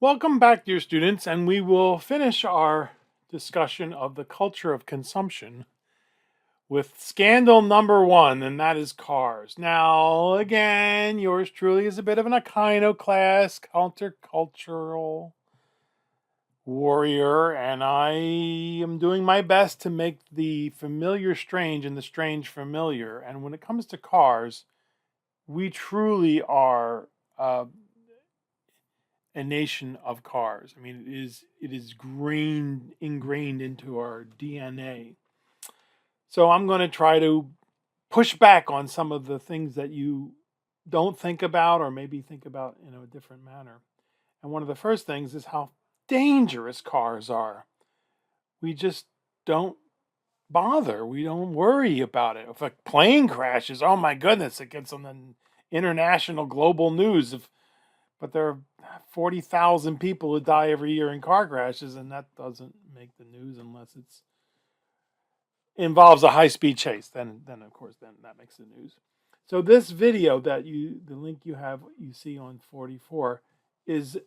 Welcome back, dear students, and we will finish our discussion of the culture of consumption with scandal number one, and that is cars. Now, again, yours truly is a bit of an iconoclast, countercultural warrior, and I am doing my best to make the familiar strange and the strange familiar. And when it comes to cars, we truly are a nation of cars. I mean, it is ingrained into our DNA. So I'm going to try to push back on some of the things that you don't think about or maybe think about in a different manner. And one of the first things is how dangerous cars are. We just don't bother. We don't worry about it. If a plane crashes, oh my goodness, it gets on the international global news. But there are 40,000 people who die every year in car crashes, and that doesn't make the news unless it's involves a high-speed chase. Then of course, then that makes the news. So this video that the link you see on 44 is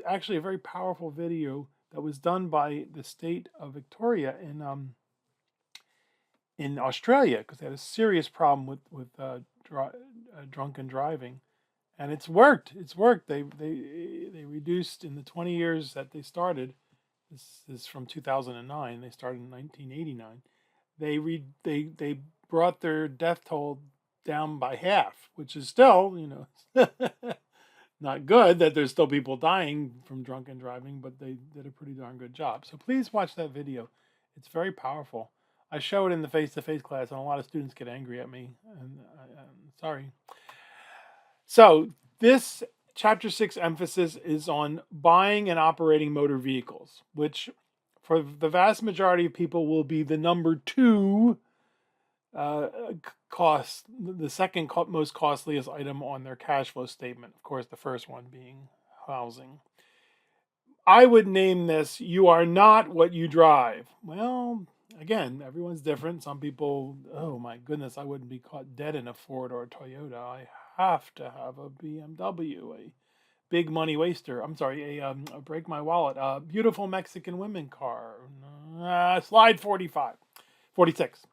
actually a very powerful video that was done by the state of Victoria in Australia because they had a serious problem with drunken driving, and it's worked. It's worked. They reduced in the 20 years that they started. This is from 2009. They started in 1989. They brought their death toll down by half, which is still not good that there's still people dying from drunken driving, but they did a pretty darn good job. So please watch that video. It's very powerful. I show it in the face-to-face class, and a lot of students get angry at me. And I'm sorry. So this chapter 6 emphasis is on buying and operating motor vehicles, which for the vast majority of people will be the number two cost, the second most costliest item on their cash flow statement. Of course, the first one being housing. I would name this, "You are not what you drive." Well, again, everyone's different. Some people, oh my goodness, I wouldn't be caught dead in a Ford or a Toyota. I have to have a BMW, a big money waster. I'm sorry, a break my wallet, a beautiful Mexican women car. Slide 45, 46.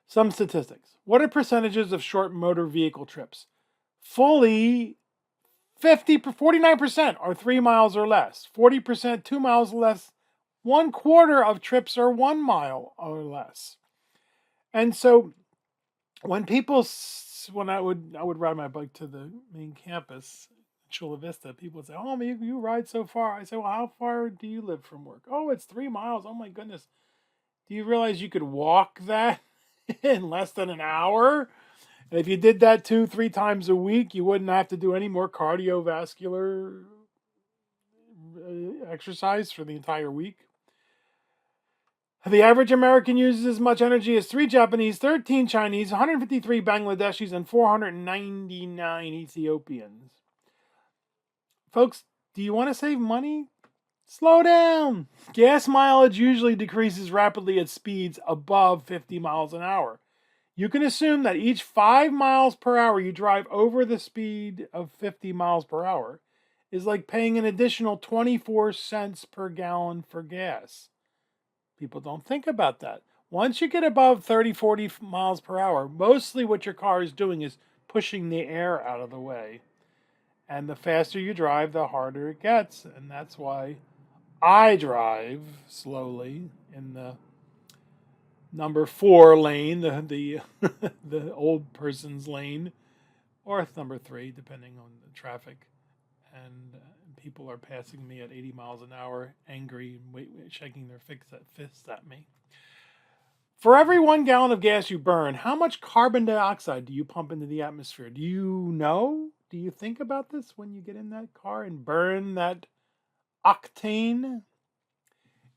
Some statistics. What are percentages of short motor vehicle trips? Fully 49% are 3 miles or less. 40% 2 miles or less. 1/4 of trips are 1 mile or less. And so when I would ride my bike to the main campus, Chula Vista, people would say, "Oh, you ride so far." I say, "Well, how far do you live from work?" "Oh, it's 3 miles." "Oh my goodness. Do you realize you could walk that in less than an hour? And if you did that 2-3 times a week, you wouldn't have to do any more cardiovascular exercise for the entire week." The average American uses as much energy as 3 Japanese, 13 Chinese, 153 Bangladeshis, and 499 Ethiopians. Folks, do you want to save money? Slow down. Gas mileage usually decreases rapidly at speeds above 50 miles an hour. You can assume that each 5 miles per hour you drive over the speed of 50 miles per hour is like paying an additional 24 cents per gallon for gas. People don't think about that. Once you get above 30, 40 miles per hour, mostly what your car is doing is pushing the air out of the way. And the faster you drive, the harder it gets. And that's why I drive slowly in the number 4 lane, the the old person's lane, or number 3, depending on the traffic. And people are passing me at 80 miles an hour, angry, shaking their fists at me. For every 1 gallon of gas you burn, how much carbon dioxide do you pump into the atmosphere? Do you know? Do you think about this when you get in that car and burn that octane?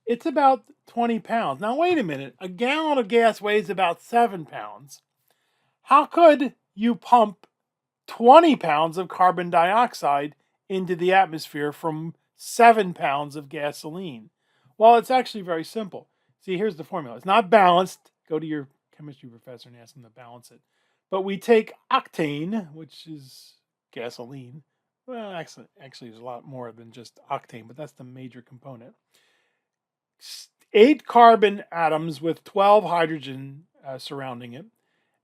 It's about 20 pounds. Now, wait a minute. A gallon of gas weighs about 7 pounds. How could you pump 20 pounds of carbon dioxide into the atmosphere from 7 pounds of gasoline? Well, it's actually very simple. See, here's the formula. It's not balanced. Go to your chemistry professor and ask him to balance it. But we take octane, which is gasoline. Well, actually, there's a lot more than just octane, but that's the major component. 8 carbon atoms with 12 hydrogen surrounding it.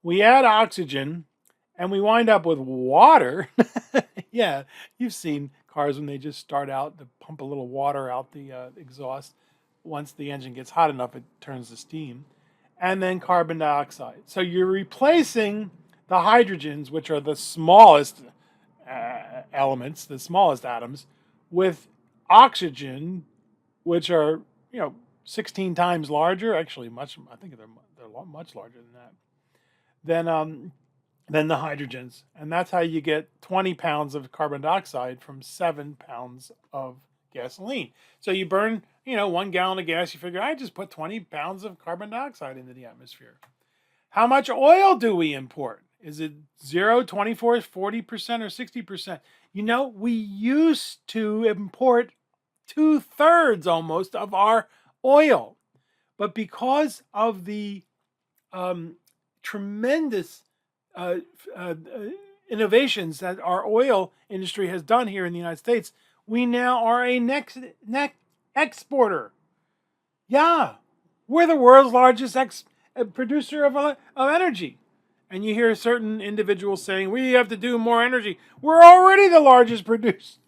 We add oxygen, and we wind up with water. Yeah, you've seen cars when they just start out, they pump a little water out the exhaust. Once the engine gets hot enough, it turns to steam. And then carbon dioxide. So you're replacing the hydrogens, which are the smallest elements, the smallest atoms, with oxygen, which are, you know, 16 times larger. Actually, I think they're much larger than that. Than the hydrogens, and that's how you get 20 pounds of carbon dioxide from 7 pounds of gasoline. So you burn, 1 gallon of gas. You figure I just put 20 pounds of carbon dioxide into the atmosphere. How much oil do we import? Is it 0, 24, 40%, or 60%? We used to import 2/3 almost of our oil. But because of the tremendous uh, uh, innovations that our oil industry has done here in the United States, we now are a net exporter. Yeah, we're the world's largest producer of energy. And you hear certain individuals saying, we have to do more energy. We're already the largest producer.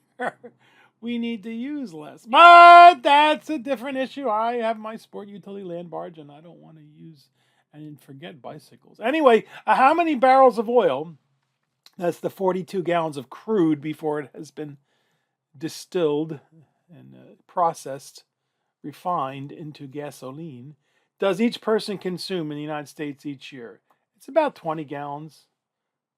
We need to use less. But that's a different issue. I have my sport utility land barge, and I don't want to use and forget bicycles. Anyway, how many barrels of oil? That's the 42 gallons of crude before it has been distilled and processed, refined into gasoline. Does each person consume in the United States each year? It's about 20 gallons.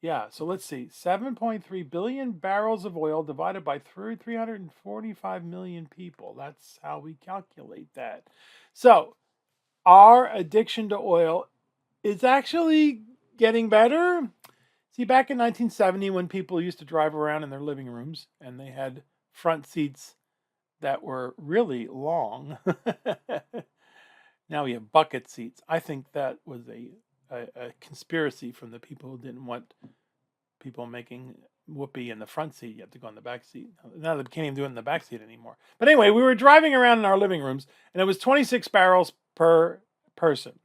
Yeah, so let's see. 7.3 billion barrels of oil divided by 345 million people. That's how we calculate that. So, our addiction to oil is actually getting better. See, back in 1970, when people used to drive around in their living rooms and they had front seats that were really long. Now we have bucket seats. I think that was a conspiracy from the people who didn't want people making whoopee in the front seat. You have to go in the back seat. Now they can't even do it in the back seat anymore. But anyway, we were driving around in our living rooms, and it was 26 barrels per person.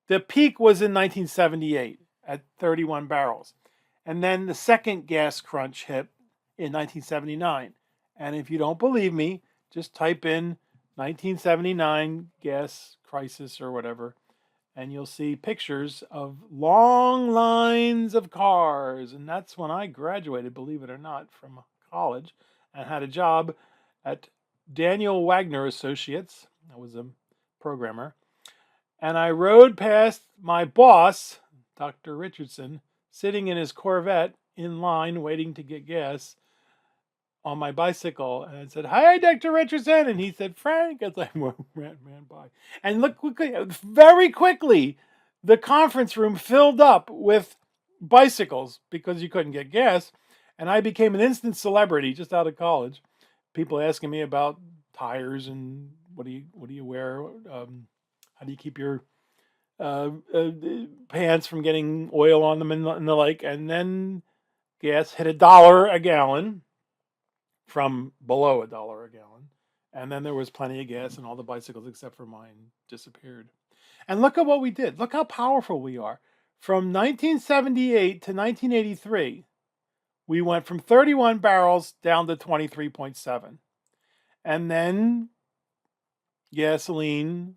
The peak was in 1978 at 31 barrels. And then the second gas crunch hit in 1979. And if you don't believe me, just type in 1979 gas crisis or whatever, and you'll see pictures of long lines of cars. And that's when I graduated, believe it or not, from college and had a job at Daniel Wagner Associates. I was a programmer. And I rode past my boss, Dr. Richardson, sitting in his Corvette in line waiting to get gas on my bicycle. And I said, "Hi, Dr. Richardson." And he said, "Frank." As I ran by. And look, very quickly, the conference room filled up with bicycles because you couldn't get gas. And I became an instant celebrity just out of college. People asking me about tires and what do you wear? How do you keep your pants from getting oil on them and the like? And then gas hit $1 a gallon from below $1 a gallon. And then there was plenty of gas, and all the bicycles except for mine disappeared. And look at what we did. Look how powerful we are. From 1978 to 1983, we went from 31 barrels down to 23.7. And then gasoline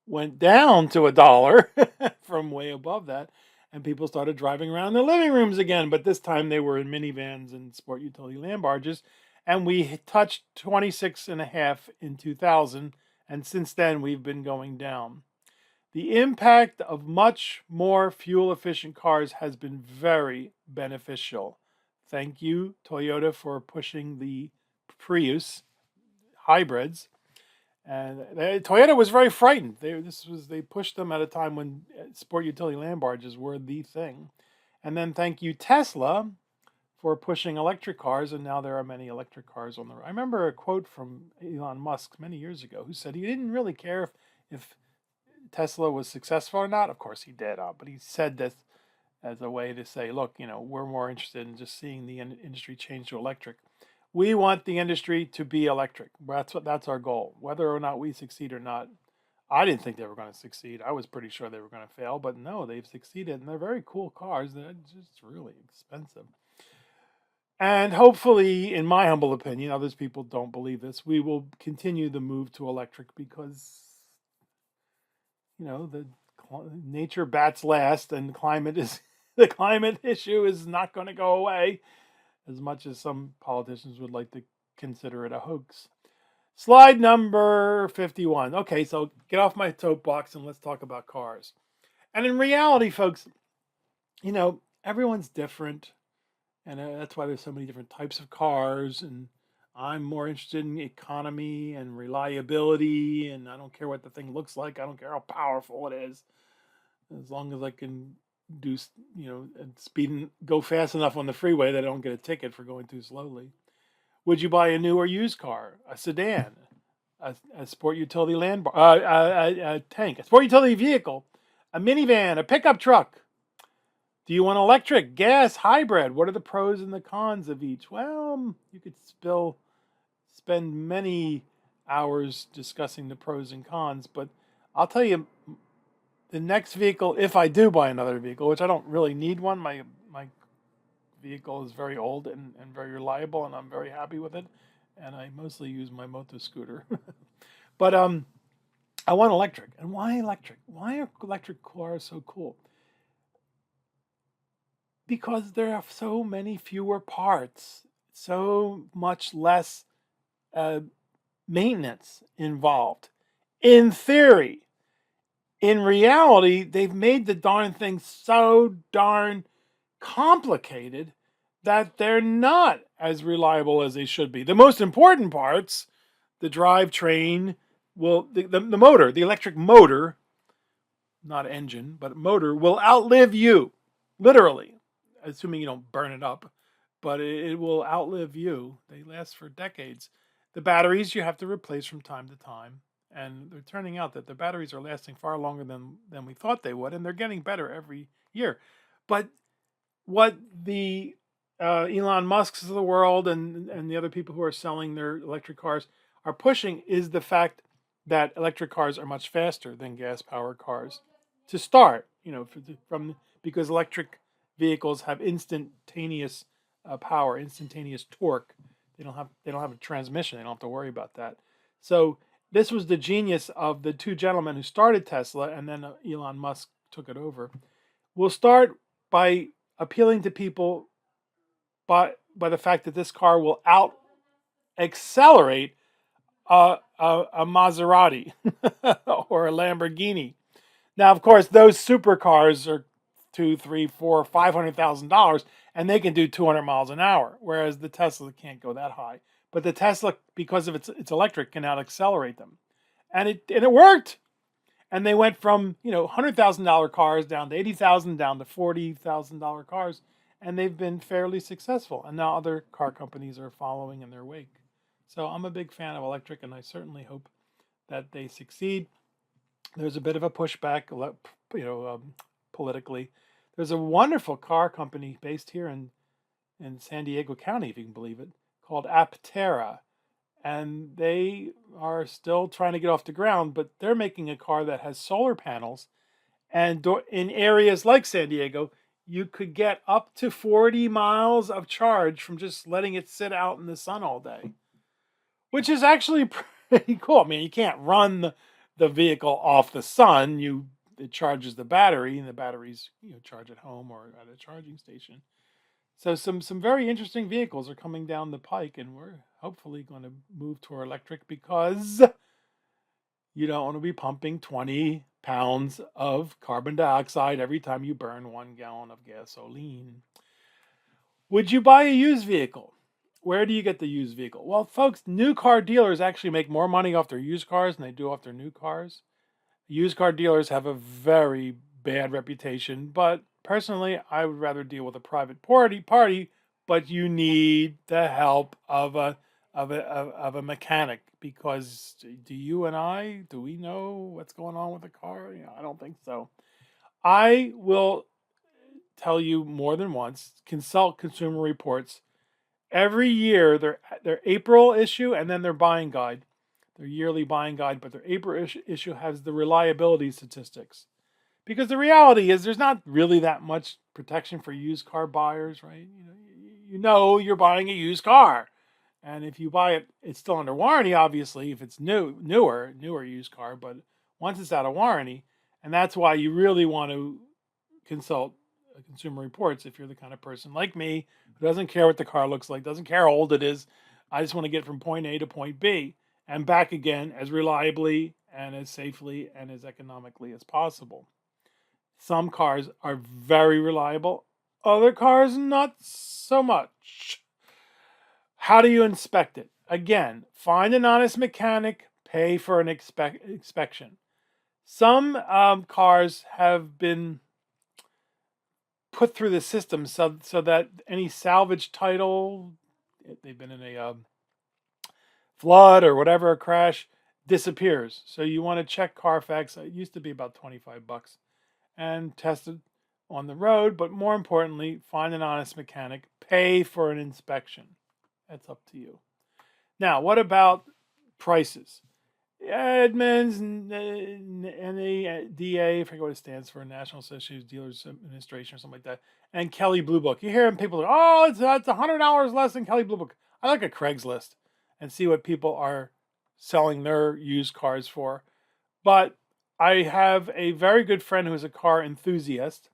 went down to $1 from way above that. And people started driving around their living rooms again. But this time they were in minivans and sport utility land barges. And we touched 26.5 in 2000. And since then, we've been going down. The impact of much more fuel efficient cars has been very beneficial. Thank you, Toyota, for pushing the Prius hybrids. And Toyota was very frightened. They pushed them at a time when sport utility land barges were the thing. And then thank you, Tesla, for pushing electric cars, and now there are many electric cars on the road. I remember a quote from Elon Musk many years ago who said he didn't really care if Tesla was successful or not. Of course he did, but he said that as a way to say, look, we're more interested in just seeing the industry change to electric. We want the industry to be electric. That's our goal. Whether or not we succeed or not, I didn't think they were going to succeed. I was pretty sure they were going to fail, but no, they've succeeded, and they're very cool cars. They're just really expensive. And hopefully, in my humble opinion, others people don't believe this, we will continue the move to electric because, the nature bats last, and climate is the climate issue is not going to go away, as much as some politicians would like to consider it a hoax. Slide number 51. Okay, so get off my soapbox and let's talk about cars. And in reality, folks, everyone's different. And that's why there's so many different types of cars. And I'm more interested in economy and reliability. And I don't care what the thing looks like. I don't care how powerful it is. As long as I can do, speed and go fast enough on the freeway that I don't get a ticket for going too slowly. Would you buy a new or used car, a sedan, a sport utility a tank, a sport utility vehicle, a minivan, a pickup truck? Do you want electric, gas, hybrid? What are the pros and the cons of each? Well, you could spend many hours discussing the pros and cons, but I'll tell you, the next vehicle, if I do buy another vehicle, which I don't really need one, my vehicle is very old and very reliable, and I'm very happy with it, and I mostly use my moto scooter. But I want electric. And why electric? Why are electric cars so cool? Because there are so many fewer parts, so much less maintenance involved. In theory. In reality, they've made the darn thing so darn complicated that they're not as reliable as they should be. The most important parts, the drivetrain, the motor, the electric motor, not engine, but motor, will outlive you, literally, assuming you don't burn it up, but it will outlive you. They last for decades. The batteries you have to replace from time to time, and they're turning out that the batteries are lasting far longer than we thought they would, and they're getting better every year. But what the Elon Musks of the world and the other people who are selling their electric cars are pushing is the fact that electric cars are much faster than gas-powered cars to start. Because electric vehicles have instantaneous power, instantaneous torque. They don't have a transmission. They don't have to worry about that. So this was the genius of the two gentlemen who started Tesla, and then Elon Musk took it over. We'll start by appealing to people by the fact that this car will out accelerate a Maserati or a Lamborghini. Now, of course, those supercars are $200,000, $300,000, $400,000, $500,000, and they can do 200 miles an hour, whereas the Tesla can't go that high. But the Tesla, because of its electric, can out accelerate them, and it worked. And they went from $100,000 cars down to $80,000, down to $40,000 cars, and they've been fairly successful. And now other car companies are following in their wake. So I'm a big fan of electric, and I certainly hope that they succeed. There's a bit of a pushback, politically. There's a wonderful car company based here in San Diego County, if you can believe it, called Aptera. And they are still trying to get off the ground, but they're making a car that has solar panels. And in areas like San Diego, you could get up to 40 miles of charge from just letting it sit out in the sun all day, which is actually pretty cool. I mean, you can't run the vehicle off the sun. It charges the battery, and the batteries charge at home or at a charging station. So some very interesting vehicles are coming down the pike, and we're hopefully going to move toward electric because you don't want to be pumping 20 pounds of carbon dioxide every time you burn 1 gallon of gasoline. Would you buy a used vehicle? Where do you get the used vehicle? Well, folks, new car dealers actually make more money off their used cars than they do off their new cars. Used car dealers have a very bad reputation, but personally, I would rather deal with a private party, but you need the help of a mechanic, because do we know what's going on with the car? I don't think so. I will tell you more than once, consult Consumer Reports. Every year, their April issue and then their buying guide, their yearly buying guide, but their April issue has the reliability statistics. Because the reality is there's not really that much protection for used car buyers, right? You know you're buying a used car. And if you buy it, it's still under warranty, obviously, if it's newer used car, but once it's out of warranty, and that's why you really want to consult Consumer Reports if you're the kind of person like me who doesn't care what the car looks like, doesn't care how old it is. I just want to get from point A to point B and back again as reliably and as safely and as economically as possible. Some cars are very reliable, other cars not so much. How do you inspect it? Again, find an honest mechanic, pay for an inspection. Some cars have been put through the system so that any salvage title, they've been in a flood or whatever, a crash, disappears. So you want to check Carfax. It used to be about $25 and test it on the road, but more importantly, find an honest mechanic, pay for an inspection. That's up to you. Now, what about prices? Edmunds, NADA, I forget what it stands for, National Association of Dealers Administration or something like that, and Kelley Blue Book. You hear people like, oh, it's $100 less than Kelley Blue Book. I like a Craigslist and see what people are selling their used cars for. But I have a very good friend who is a car enthusiast,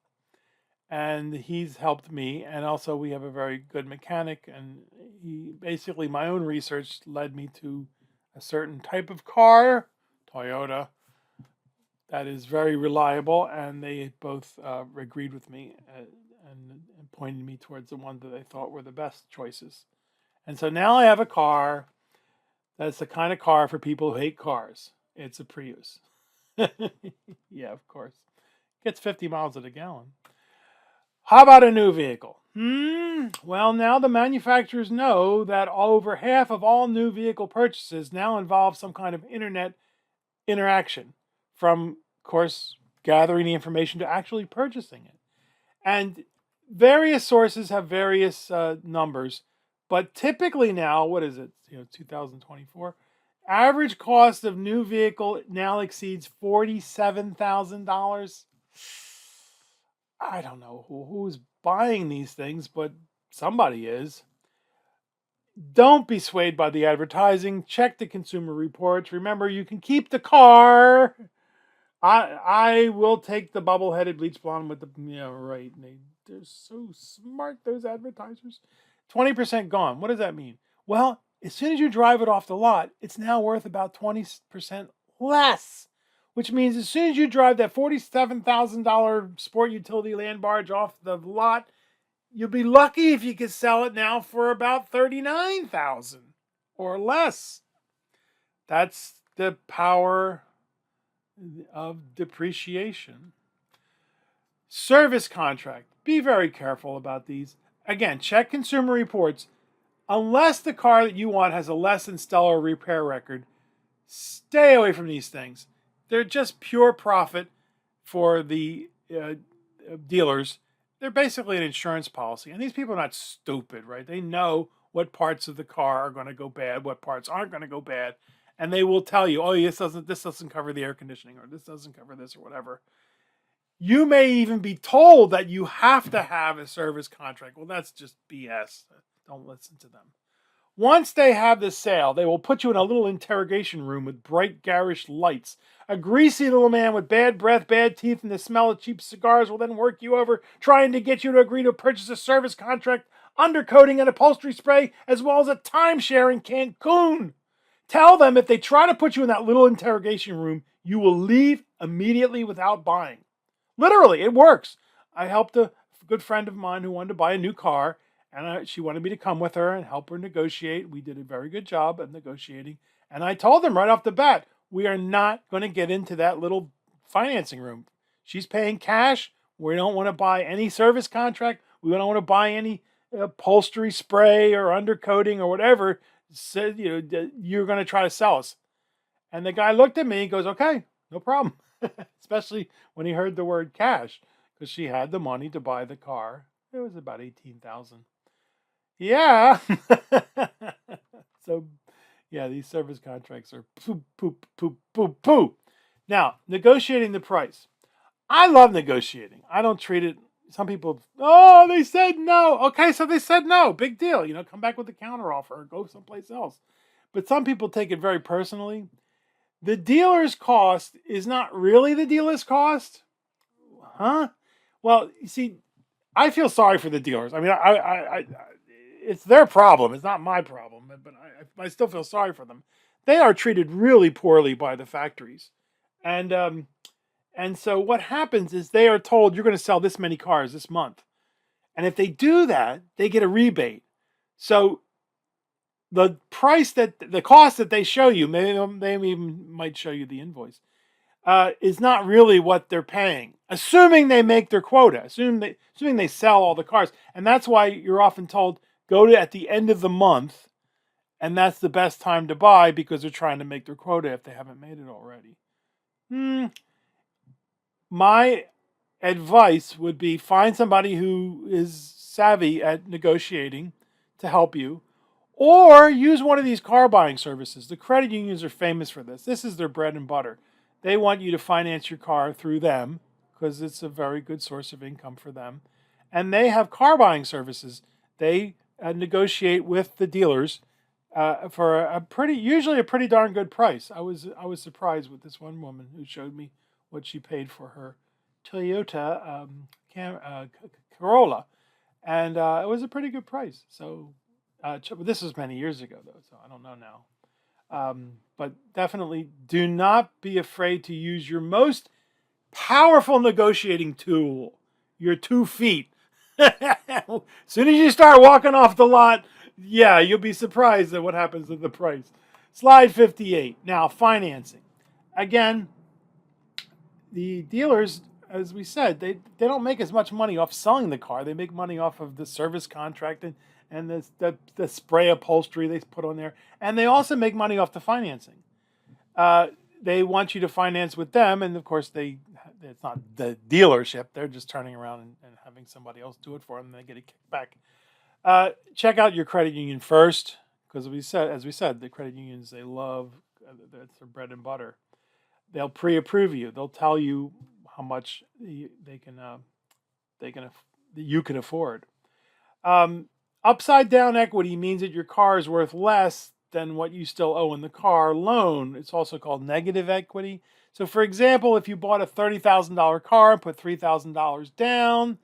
and he's helped me. And also we have a very good mechanic, and he basically, my own research led me to a certain type of car, Toyota, that is very reliable, and they both agreed with me and pointed me towards the one that they thought were the best choices. And so now I have a car that's the kind of car for people who hate cars. It's a Prius. Yeah, of course. Gets 50 miles at a gallon. How about a new vehicle? Well, now the manufacturers know that over half of all new vehicle purchases now involve some kind of internet interaction, from, of course, gathering the information to actually purchasing it. And various sources have various numbers, but typically now, what is it? 2024. Average cost of new vehicle now exceeds $47,000. I don't know who's buying these things, but somebody is. Don't be swayed by the advertising. Check the Consumer Reports. Remember, you can keep the car. I will take the bubble-headed bleach blonde with the, right. They're so smart, those advertisers. 20% gone. What does that mean? Well, as soon as you drive it off the lot, it's now worth about 20% less. Which means as soon as you drive that $47,000 sport utility land barge off the lot, you'll be lucky if you could sell it now for about $39,000 or less. That's the power of depreciation. Service contract. Be very careful about these. Again, check Consumer Reports. Unless the car that you want has a less than stellar repair record, stay away from these things. They're just pure profit for the dealers. They're basically an insurance policy. And these people are not stupid, right? They know what parts of the car are going to go bad, what parts aren't going to go bad. And they will tell you, oh, this doesn't cover the air conditioning, or this doesn't cover this, or whatever. You may even be told that you have to have a service contract. Well, that's just BS. Don't listen to them. Once they have the sale, they will put you in a little interrogation room with bright, garish lights. A greasy little man with bad breath, bad teeth, and the smell of cheap cigars will then work you over, trying to get you to agree to purchase a service contract, undercoating, and upholstery spray, as well as a timeshare in Cancun. Tell them if they try to put you in that little interrogation room, you will leave immediately without buying. Literally, it works. I helped a good friend of mine who wanted to buy a new car, and she wanted me to come with her and help her negotiate. We did a very good job of negotiating. And I told them right off the bat, we are not going to get into that little financing room. She's paying cash. We don't want to buy any service contract. We don't want to buy any upholstery spray or undercoating or whatever. Said, you're going to try to sell us. And the guy looked at me and goes, okay, no problem. Especially when he heard the word cash. because she had the money to buy the car. It was about 18,000. Yeah. So, yeah, these service contracts are poop, poop, poop, poop, poop. Now, negotiating the price. I love negotiating. I don't treat it. Some people, oh, they said no. Okay, so they said no. Big deal. Come back with a counteroffer or go someplace else. But some people take it very personally. The dealer's cost is not really the dealer's cost. Huh? Well, you see, I feel sorry for the dealers. I mean, it's their problem. It's not my problem, but I still feel sorry for them. They are treated really poorly by the factories, and so what happens is they are told you're going to sell this many cars this month, and if they do that, they get a rebate. So the cost that they show you, maybe they even might show you the invoice, is not really what they're paying, assuming they make their quota, assuming they sell all the cars. And that's why you're often told, go to at the end of the month, and that's the best time to buy because they're trying to make their quota if they haven't made it already. My advice would be find somebody who is savvy at negotiating to help you, or use one of these car buying services. The credit unions are famous for this. This is their bread and butter. They want you to finance your car through them because it's a very good source of income for them. And they have car buying services. They negotiate with the dealers for usually a pretty darn good price. I was surprised with this one woman who showed me what she paid for her Toyota Corolla, and it was a pretty good price. So this was many years ago, though, so I don't know now. But definitely do not be afraid to use your most powerful negotiating tool, your 2 feet. As soon as you start walking off the lot, yeah, you'll be surprised at what happens to the price. Slide 58. Now, financing. Again, the dealers, as we said, they don't make as much money off selling the car. They make money off of the service contract and the spray upholstery they put on there. And they also make money off the financing. They want you to finance with them, and of course it's not the dealership. They're just turning around and having somebody else do it for them, and they get a kickback. Check out your credit union first, because as we said, the credit unions, they love, that's their bread and butter. They'll pre-approve you. They'll tell you how much you can afford. Upside down equity means that your car is worth less than what you still owe in the car loan. It's also called negative equity. So, for example, if you bought a $30,000 car and put $3,000 down,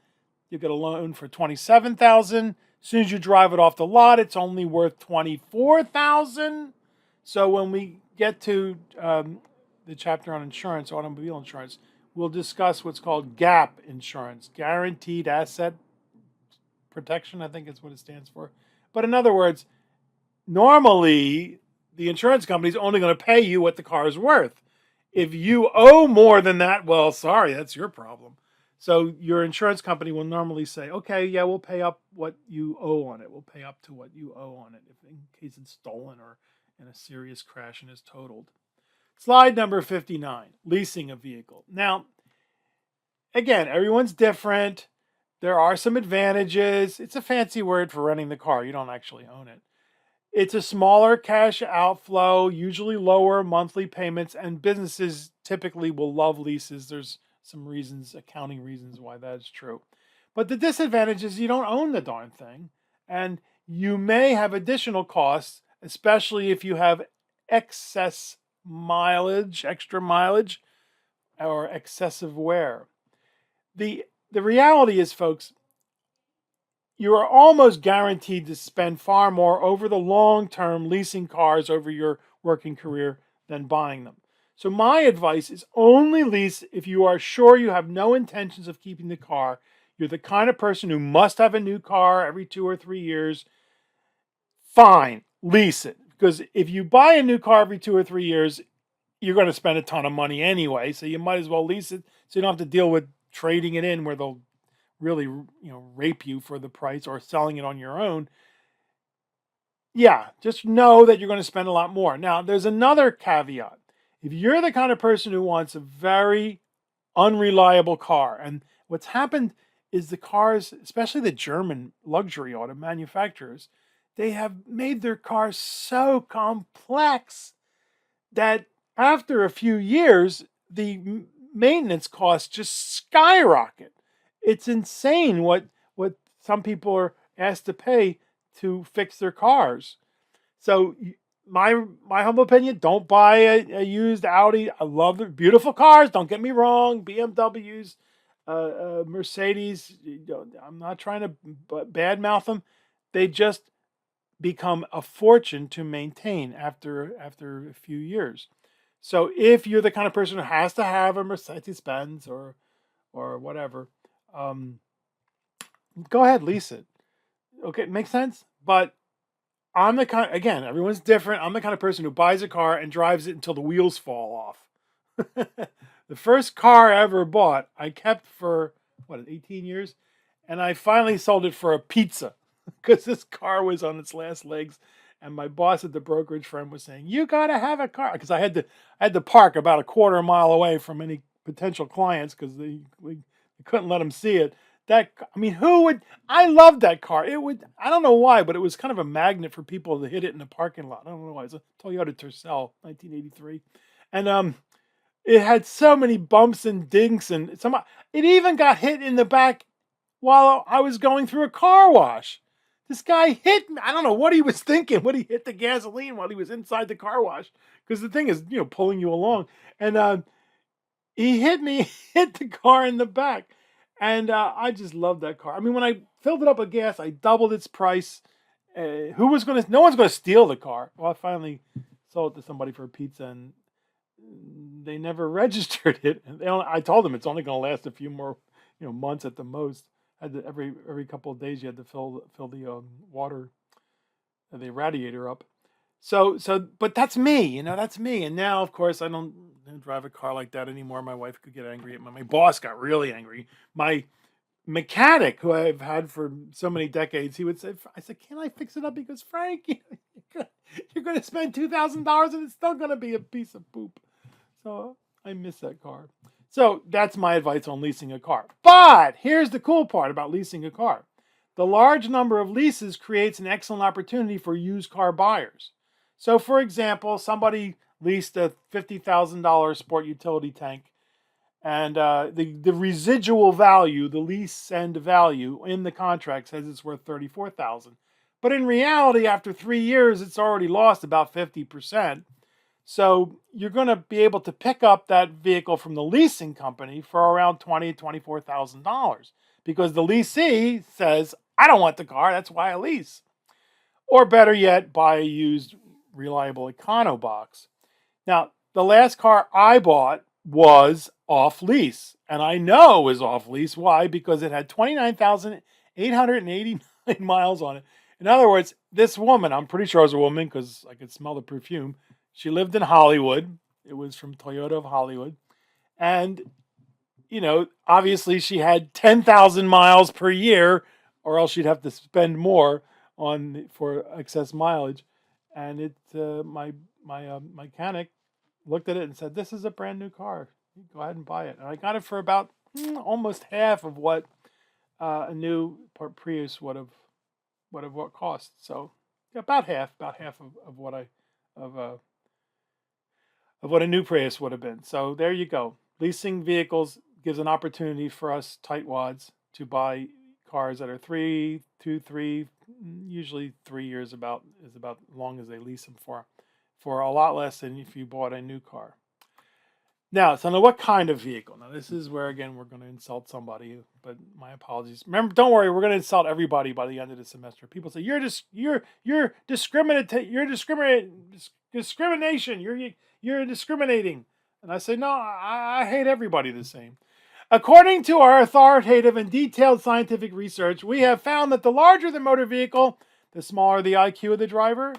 you get a loan for $27,000. As soon as you drive it off the lot, it's only worth $24,000. So when we get to the chapter on insurance, automobile insurance, we'll discuss what's called GAP insurance, Guaranteed Asset Protection, I think is what it stands for. But in other words, normally the insurance company is only going to pay you what the car is worth. If you owe more than that, well, sorry, that's your problem. So your insurance company will normally say, okay, yeah, we'll pay up what you owe on it. We'll pay up to what you owe on it in case it's stolen or in a serious crash and is totaled. Slide number 59, leasing a vehicle. Now, again, everyone's different. There are some advantages. It's a fancy word for renting the car. You don't actually own it. It's a smaller cash outflow, usually lower monthly payments, and businesses typically will love leases. There's some reasons, accounting reasons why that is true. But the disadvantage is you don't own the darn thing, and you may have additional costs, especially if you have excess mileage, extra mileage, or excessive wear. The reality is, folks, you are almost guaranteed to spend far more over the long term leasing cars over your working career than buying them. So my advice is only lease if you are sure you have no intentions of keeping the car. You're the kind of person who must have a new car every 2 or 3 years. Fine, lease it. Because if you buy a new car every 2 or 3 years, you're going to spend a ton of money anyway. So you might as well lease it so you don't have to deal with trading it in where they'll really, rape you for the price, or selling it on your own. Yeah, just know that you're going to spend a lot more. Now, there's another caveat. If you're the kind of person who wants a very unreliable car, and What's happened is the cars, especially the German luxury auto manufacturers, they have made their cars so complex that after a few years, the maintenance costs just skyrocket. It's insane what some people are asked to pay to fix their cars. So my humble opinion, don't buy a used Audi. I love the beautiful cars. Don't get me wrong, BMWs, Mercedes. I'm not trying to badmouth them. They just become a fortune to maintain after a few years. So if you're the kind of person who has to have a Mercedes Benz or whatever, um, go ahead, lease it. Okay, makes sense. But I'm the kind, again, everyone's different. I'm the kind of person who buys a car and drives it until the wheels fall off. The first car I ever bought, I kept for, 18 years? And I finally sold it for a pizza because this car was on its last legs. And my boss at the brokerage firm was saying, "You got to have a car." Because I had to park about a quarter mile away from any potential clients because we couldn't let them see it. Who would? I loved that car. It would. I don't know why, but it was kind of a magnet for people to hit it in the parking lot. I don't know why. It's a Toyota Tercel, 1983, and it had so many bumps and dinks, and it even got hit in the back while I was going through a car wash. This guy hit me. I don't know what he was thinking. What he hit the gasoline while he was inside the car wash, because the thing is, pulling you along, and he hit me, hit the car in the back. And I just love that car. I mean, when I filled it up with gas, I doubled its price. No one's going to steal the car. Well, I finally sold it to somebody for a pizza, and they never registered it. And I told them it's only going to last a few more, months at the most. Every couple of days you had to fill the water, the radiator up. But that's me, that's me. And now, of course, I don't drive a car like that anymore. My wife could get angry at me. My boss got really angry. My mechanic, who I've had for so many decades, he would say, I said, "Can I fix it up?" He goes, "Frank, you're going to spend $2,000 and it's still going to be a piece of poop." So I miss that car. So that's my advice on leasing a car. But here's the cool part about leasing a car. The large number of leases creates an excellent opportunity for used car buyers. So, for example, somebody leased a $50,000 sport utility tank, and the residual value, the lease end value in the contract says it's worth $34,000. But in reality, after 3 years, it's already lost about 50%. So you're going to be able to pick up that vehicle from the leasing company for around $20,000 to $24,000 because the leasee says, "I don't want the car, that's why I lease." Or better yet, buy a used reliable econo-box. Now, the last car I bought was off lease, and I know it was off lease. Why? Because it had 29,889 miles on it. In other words, this woman, I'm pretty sure it was a woman because I could smell the perfume. She lived in Hollywood. It was from Toyota of Hollywood. And, obviously she had 10,000 miles per year, or else she'd have to spend more for excess mileage. And my mechanic looked at it and said, "This is a brand new car. You go ahead and buy it." And I got it for about almost half of what a new Prius would have what cost. So about half of what of what a new Prius would have been. So there you go. Leasing vehicles gives an opportunity for us tightwads to buy cars that are 3, usually 3 years is about as long as they lease them for a lot less than if you bought a new car. Now, so now what kind of vehicle? Now, this is where, again, we're going to insult somebody, but my apologies. Remember, don't worry, we're going to insult everybody by the end of the semester. People say, you're discrimination. You're discriminating. And I say, no, I hate everybody the same. According to our authoritative and detailed scientific research, we have found that the larger the motor vehicle, the smaller the IQ of the driver,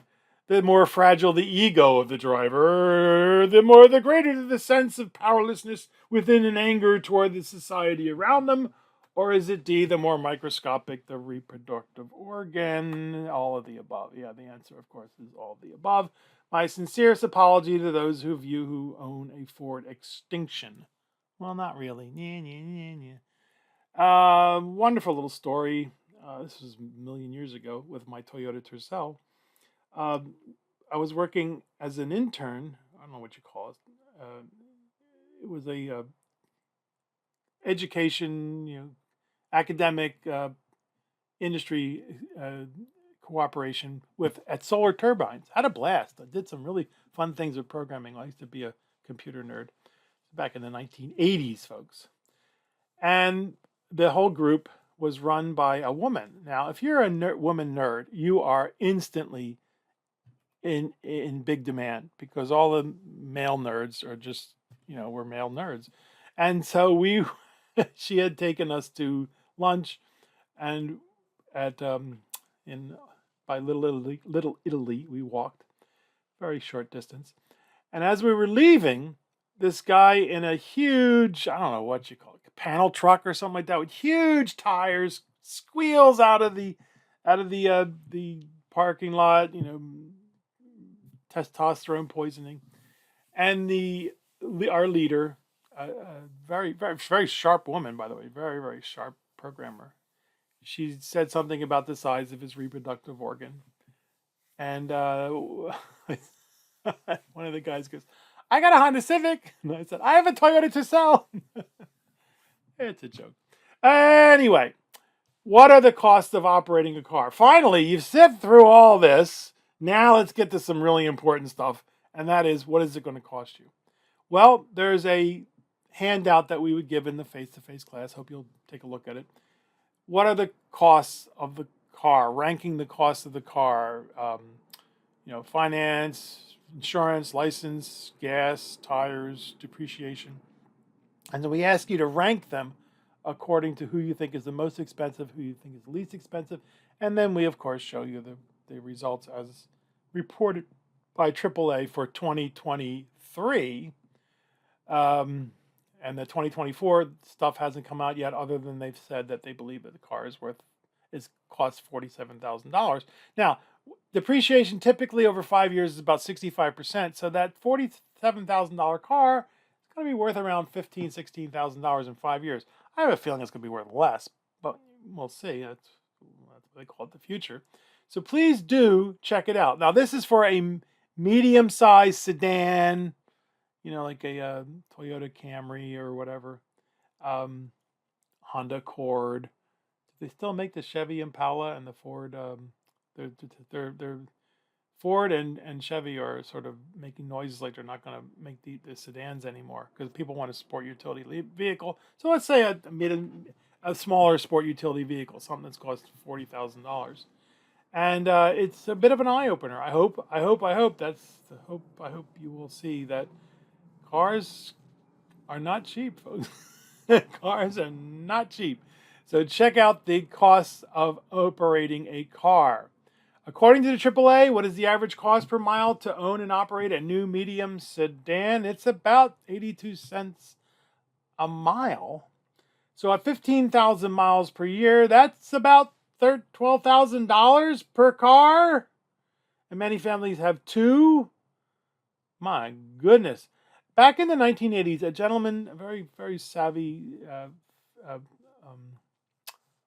the more fragile the ego of the driver, the greater the sense of powerlessness within and anger toward the society around them. Or is it D, the more microscopic the reproductive organ? All of the above. Yeah, the answer, of course, is all of the above. My sincerest apology to those of you who own a Ford Extinction. Well, not really. Wonderful little story. This was a million years ago with my Toyota Tercel. Um, I was working as an intern. I don't know what you call it. It was a education, academic industry cooperation with at Solar Turbines. Had a blast. I did some really fun things with programming. I used to be a computer nerd back in the 1980s, folks. And the whole group was run by a woman. Now, if you're a woman nerd, you are instantly in big demand because all the male nerds are just we're male nerds, and so we she had taken us to lunch and at in by Little Italy we walked very short distance, and as we were leaving, this guy in a huge, I don't know what you call it, panel truck or something like that with huge tires squeals out of the parking lot, testosterone poisoning, and the our leader, very very very sharp woman, by the way, very very sharp programmer. She said something about the size of his reproductive organ, and one of the guys goes, "I got a Honda Civic," and I said, "I have a Toyota to sell." It's a joke. Anyway, what are the costs of operating a car? Finally, you've sifted through all this. Now let's get to some really important stuff, and that is, what is it going to cost you? Well, there's a handout that we would give in the face-to-face class. Hope you'll take a look at it. What are the costs of the car? Ranking the cost of the car. Finance, insurance, license, gas, tires, depreciation. And then we ask you to rank them according to who you think is the most expensive, who you think is the least expensive. And then we, of course, show you the results as reported by AAA for 2023. And the 2024 stuff hasn't come out yet, other than they've said that they believe that the car costs $47,000. Now, depreciation typically over 5 years is about 65%. So that $47,000 car is going to be worth around $15,000, $16,000 in 5 years. I have a feeling it's going to be worth less, but we'll see. That's what they call it, the future. So please do check it out. Now, this is for a medium-sized sedan, like a Toyota Camry or whatever, Honda Accord. Do they still make the Chevy Impala and the Ford? They're Ford and Chevy are sort of making noises like they're not going to make the sedans anymore because people want a sport utility vehicle. So let's say a smaller sport utility vehicle, something that's cost $40,000, and it's a bit of an eye opener. I hope that's the hope. I hope you will see that cars are not cheap, folks. Cars are not cheap. So check out the costs of operating a car. According to the AAA, what is the average cost per mile to own and operate a new medium sedan? It's about 82 cents a mile. So at 15,000 miles per year, that's about $12,000 per car. And many families have two. My goodness. Back in the 1980s, a gentleman, a very, very savvy uh,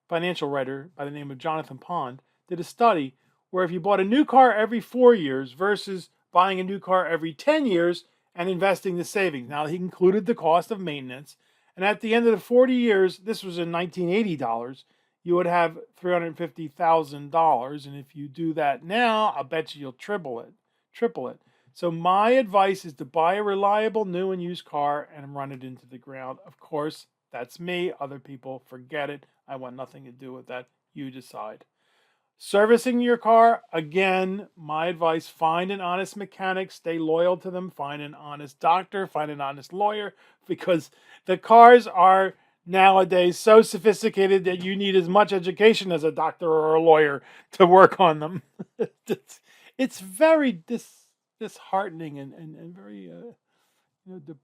financial writer by the name of Jonathan Pond, did a study where if you bought a new car every 4 years versus buying a new car every 10 years and investing the savings. Now, he included the cost of maintenance. And at the end of the 40 years, this was in 1980 dollars, you would have $350,000. And if you do that now, I'll bet you'll triple it. So my advice is to buy a reliable new and used car and run it into the ground. Of course, that's me. Other people, forget it. I want nothing to do with that. You decide. Servicing your car, again, my advice, find an honest mechanic, stay loyal to them, find an honest doctor, find an honest lawyer, because the cars are nowadays so sophisticated that you need as much education as a doctor or a lawyer to work on them. It's very disheartening and very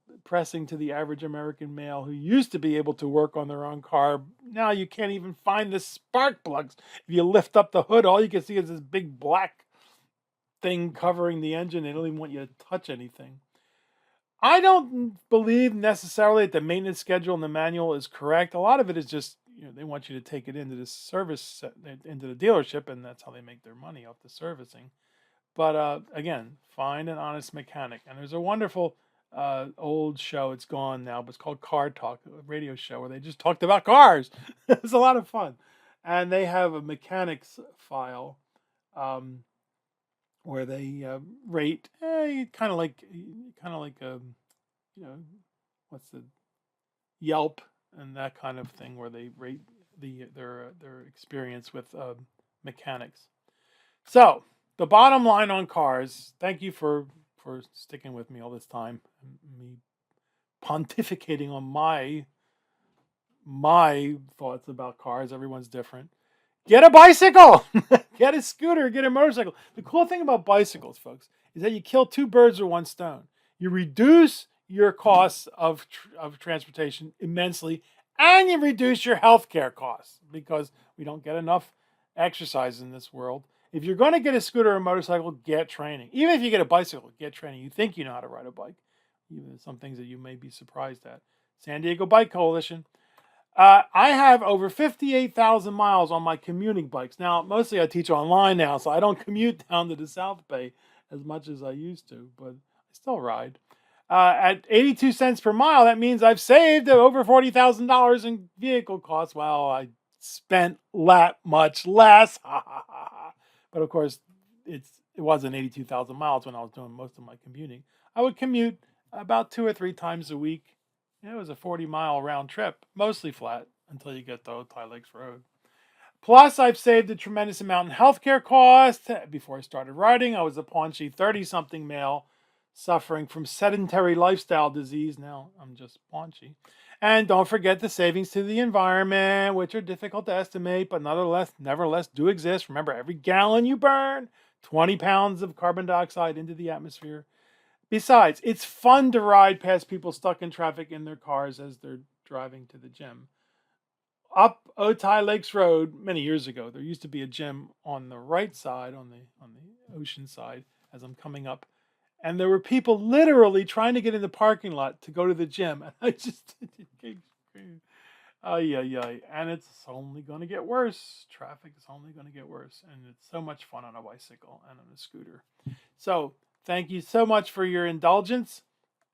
depressing to the average American male who used to be able to work on their own car. Now you can't even find the spark plugs. If you lift up the hood, all you can see is this big black thing covering the engine. They don't even want you to touch anything. I don't believe necessarily that the maintenance schedule in the manual is correct. A lot of it is just they want you to take it into the into the dealership, and that's how they make their money off the servicing. But again, find an honest mechanic. And there's a wonderful old show. It's gone now, but it's called Car Talk, a radio show where they just talked about cars. It's a lot of fun, and they have a mechanics file um, where they rate, you know, what's the Yelp and that kind of thing, where they rate their experience with mechanics. So the bottom line on cars. Thank you for sticking with me all this time. Me pontificating on my thoughts about cars. Everyone's different. Get a bicycle, get a scooter, get a motorcycle. The cool thing about bicycles, folks, is that you kill two birds with one stone. You reduce your costs of transportation immensely, and you reduce your healthcare costs because we don't get enough exercise in this world. If you're going to get a scooter or a motorcycle, get training. Even if you get a bicycle, get training. You think you know how to ride a bike. Even some things that you may be surprised at. San Diego Bike Coalition. I have over 58,000 miles on my commuting bikes. Now, mostly I teach online now, so I don't commute down to the South Bay as much as I used to, but I still ride. At 82 cents per mile, that means I've saved over $40,000 in vehicle costs. Well, I spent much less. But of course, it wasn't 82,000 miles when I was doing most of my commuting. I would commute about 2 or 3 times a week. It was a 40-mile round trip, mostly flat until you get to Otay Lakes Road. Plus, I've saved a tremendous amount in healthcare costs. Before I started riding, I was a paunchy 30-something male suffering from sedentary lifestyle disease. Now I'm just paunchy. And don't forget the savings to the environment, which are difficult to estimate, but nevertheless do exist. Remember, every gallon you burn, 20 pounds of carbon dioxide into the atmosphere. Besides, it's fun to ride past people stuck in traffic in their cars as they're driving to the gym. Up Otay Lakes Road many years ago, there used to be a gym on the right side, on the ocean side, as I'm coming up, and there were people literally trying to get in the parking lot to go to the gym, and I just and it's only going to get worse. Traffic is only going to get worse, and it's so much fun on a bicycle and on a scooter. So thank you so much for your indulgence,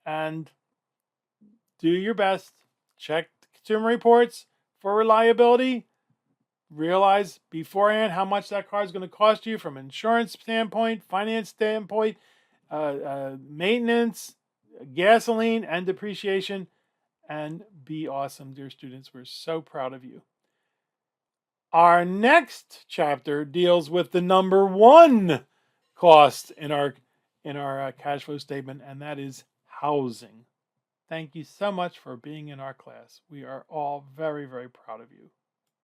and do your best. Check the consumer reports for reliability. Realize beforehand how much that car is going to cost you from an insurance standpoint, finance standpoint, maintenance, gasoline, and depreciation. And be awesome, dear students. We're so proud of you. Our next chapter deals with the number one cost in our cash flow statement, and that is housing. Thank you so much for being in our class. We are all very, very proud of you.